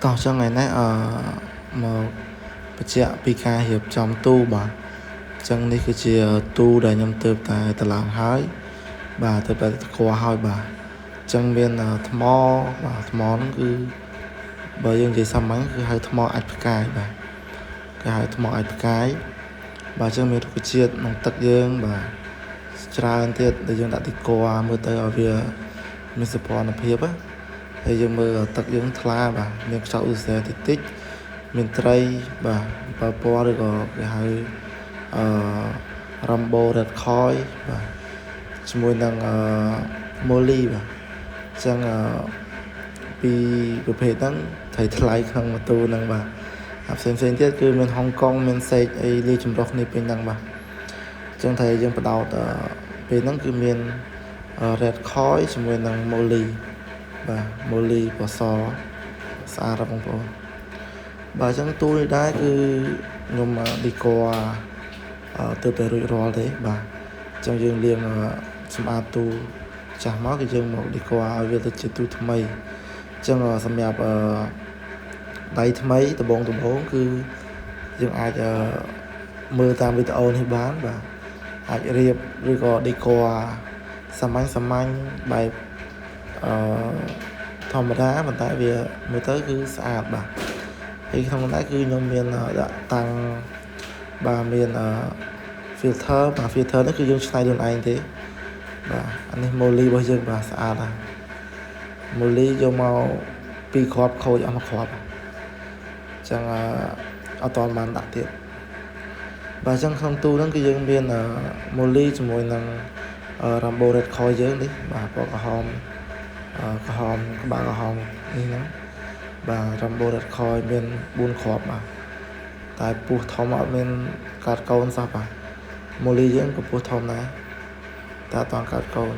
តោះចឹងថ្ងៃនេះមកបញ្ជាក់ពីការរៀបចំទូបាទចឹងនេះគឺជាទូដែលខ្ញុំទើបតែតម្លើងហើយបាទទើបតែស្គាល់ហើយបាទចឹងមានថ្មបាទថ្មហ្នឹងគឺបើយើងនិយាយសាមញ្ញគឺហៅថ្មអាចផ្កាយបាទគេហៅថ្មអាចផ្កាយបាទចឹងមានរុក្ខជាតិក្នុងទឹកយើងបាទច្រើនទៀតដែលយើងដាក់ទីគ័រមើលទៅឲ្យវាមានសោភ័ណភាពណាហើយយើងមើលទឹកយើងថ្លាបាទមានខ្យល់ឧស្សាហ៍តិចមានត្រីបាទបើពណ៌ឬក៏គេហៅRambo Red Koi បាទជាមួយនឹងMolly បាទអញ្ចឹងពីប្រភេទហ្នឹងត្រីថ្លៃក្នុងម៉ូតូហ្នឹងបាទផ្សេងទៀតគឺមានហុងកុងមានសេកអីលាយចម្រុះគ្នាពេញហ្នឹងបាទអញ្ចឹងតែយើងបដោតពេលហ្នឹងគឺមានRed Koi ជាមួយនឹងMolly បាទ Molly ពណ៌សស្អាតបងប្អូនបាទអញ្ចឹងទូនេះដែរគឺខ្ញុំឌីគ័រទៅតែរួចរាល់ទេបាទអញ្ចឹងយើងលាងសម្អាតទូចាស់មកគឺយើងមកឌីគ័រឲ្យវាទៅជាទូថ្មីអញ្ចឹងសម្រាប់ដៃថ្មីដំបូងគឺយើងអាចមើលតាមវីដេអូនេះបានបាទអាចរៀបឬក៏ឌីគ័រសាមញ្ញបែបធម្មតាប៉ុន្តែវាមើលទៅគឺស្អាតបាទហើយក្នុងនោះគឺខ្ញុំមានដាក់តាំងបាទមាន filter បាទ filter នេះគឺយើងឆ្នៃខ្លួនឯងទេបាទអានេះ Molly របស់យើងបាទស្អាតហើយ Molly យកមក2គ្រាប់ខូចអស់1គ្រាប់អញ្ចឹងអត់តបានដាក់ទៀតបាទអញ្ចឹងក្នុងទូហ្នឹងគឺយើងមានMolly ជាមួយនឹងRambo Red Koi យើងនេះបាទពណ៌ក្រហមក្បាលក្រហមនេះហ្នឹងបាទ Rambo Red Koi មាន4គ្រាប់បាទតែពស់ធំអត់មានកាត់កូនសោះបាទMolly យើងក៏ពស់ធំដែរតែអត់តកើតកូន